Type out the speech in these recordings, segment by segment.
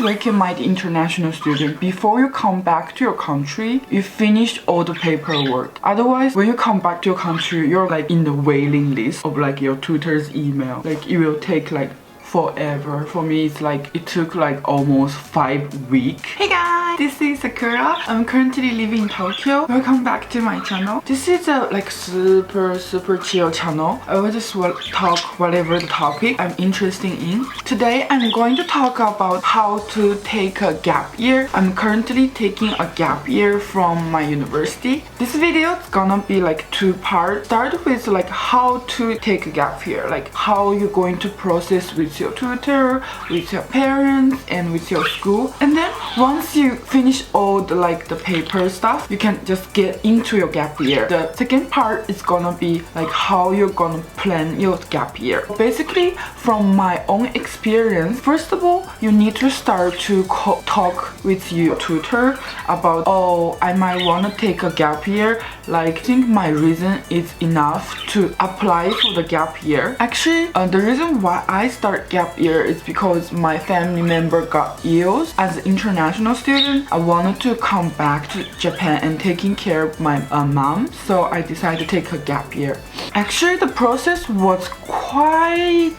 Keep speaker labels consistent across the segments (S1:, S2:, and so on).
S1: recommend international student before you come back to your country, you finished all the paperwork. Otherwise, when you come back to your country, you're like in the waiting list of like your tutor's email. Like it will take like forever. For me, it's like it took like almost 5 weeks. Hey guys, this is Sakura. I'm currently living in Tokyo. Welcome back to my channel. This is a like super chill channel. I will just talk whatever the topic I'm interested in. Today I'm going to talk about how to take a gap year. I'm currently taking a gap year from my university. This video is gonna be like 2 parts. Start with like how to take a gap year, like how you're going to process with your tutor, with your parents, and with your school. And then once you finish all the like the paper stuff, you can just get into your gap year. The second part is gonna be like how you're gonna plan your gap year. Basically, from my own experience, first of all, you need to start to talk with your tutor about, oh, I might want to take a gap year. Like, I think my reason is enough to apply for the gap year. Actually, the reason why I start gap year is because my family member got ill. As an international student, I wanted to come back to Japan and taking care of my mom, so I decided to take a gap year. Actually, the process was quite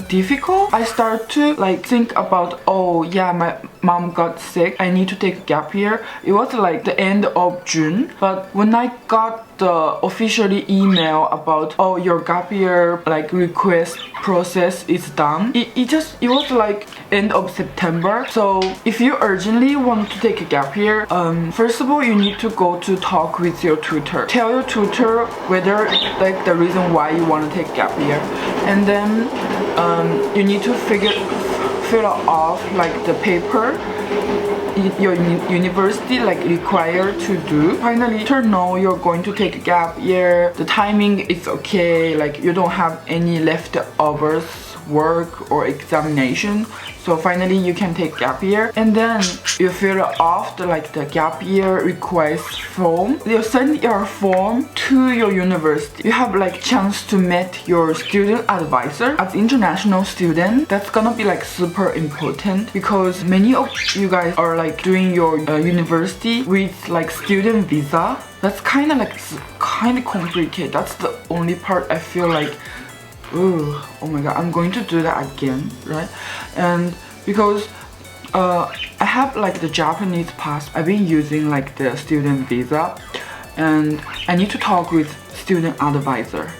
S1: difficult. I started to like think about, oh yeah, my mom got sick, I need to take a gap year. It was like the end of June, but when I got the officially email about, oh, your gap year like request process is done, it was like end of September. So if you urgently want to take a gap year, first of all, you need to go to talk with your tutor. Tell your tutor whether like the reason why you want to take a gap year, and then you need to fill off like the paper your university like required to do. Finally, to know you're going to take a gap year, the timing is okay, like you don't have any leftovers work or examination, so finally you can take gap year. And then you fill off the like the gap year request form. You send your form to your university. You have like chance to meet your student advisor. As international student, that's gonna be like super important because many of you guys are like doing your university with like student visa. That's kind of complicated. That's the only part I feel like, oh my god, I'm going to do that again, right? And because I have like the Japanese passport, I've been using like the student visa, and I need to talk with student advisor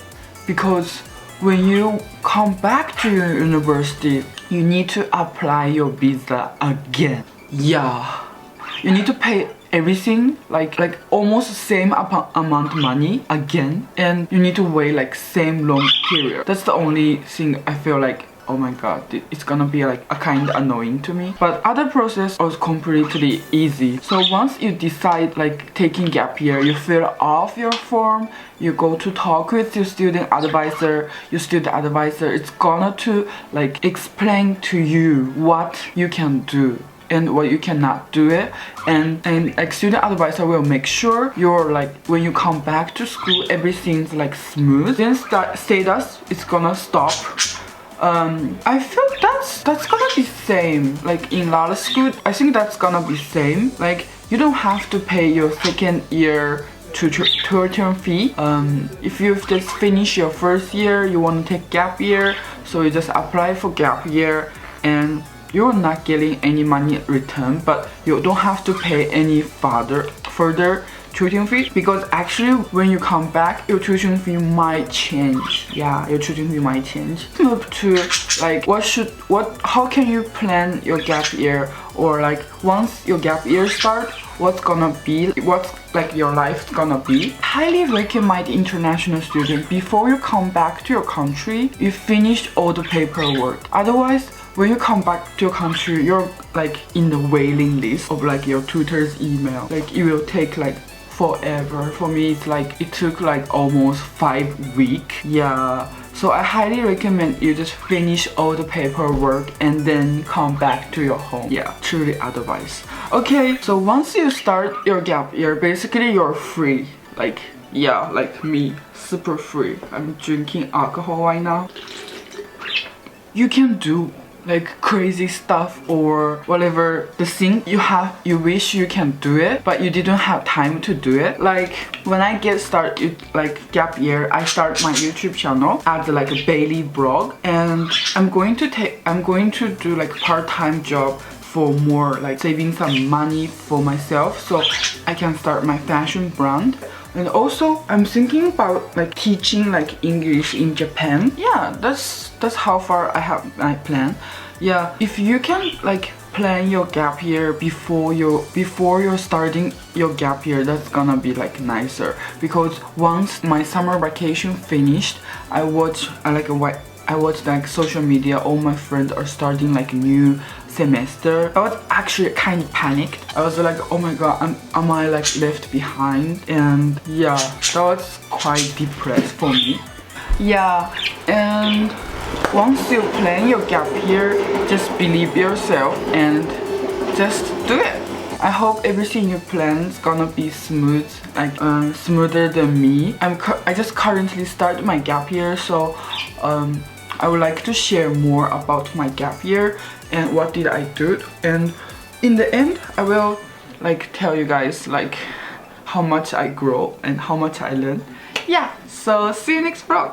S1: because when you come back to your university, you need to apply your visa again. Yeah, you need to pay everything like almost the same amount of money again, and you need to wait like same long period. That's the only thing I feel like, oh my god, it's gonna be like a kind of annoying to me. But other process was completely easy. So once you decide like taking gap year, you fill off your form, you go to talk with your student advisor. Your student advisor is gonna to like explain to you what you can do and what you cannot do it, and like student advisor will make sure you're like when you come back to school everything's like smooth. Then status is gonna stop. I feel that's gonna be same like in a lot of school. I think that's gonna be same. Like you don't have to pay your second year tuition fee. If you've just finished your first year, you want to take gap year, so you just apply for gap year and you're not getting any money return, but you don't have to pay any further tuition fee, because actually when you come back, your tuition fee might change. Yeah, your tuition fee might change. Move to like how can you plan your gap year, or like once your gap year start, what's like your life's gonna be. Highly recommend international student before you come back to your country, you finished all the paperwork. Otherwise, when you come back to your country, you're like in the waiting list of like your tutor's email. Like it will take like forever. For me, it's like it took like almost 5 weeks. Yeah, so I highly recommend you just finish all the paperwork and then come back to your home. Yeah, truly advice. Okay, so once you start your gap year, basically you're free. Like, yeah, like me, super free. I'm drinking alcohol right now. You can do like crazy stuff or whatever the thing you wish you can do it but you didn't have time to do it. Like when I get started like gap year, I start my YouTube channel as like a daily blog, and I'm going to do like part-time job for more, like saving some money for myself so I can start my fashion brand. And also I'm thinking about like teaching like English in Japan. Yeah, that's how far I have my plan. Yeah, if you can like plan your gap year before you're starting your gap year, that's gonna be like nicer, because once my summer vacation finished, I watched like social media, all my friends are starting like new semester. I was actually kind of panicked. I was like, oh my god, am I like left behind? And yeah, that was quite depressed for me. Yeah, and once you plan your gap year, just believe yourself and just do it. I hope everything you plan is gonna be smooth, like smoother than me. I just currently started my gap year, so I would like to share more about my gap year and what did I do, and in the end I will like tell you guys like how much I grow and how much I learn. Yeah, so see you next vlog.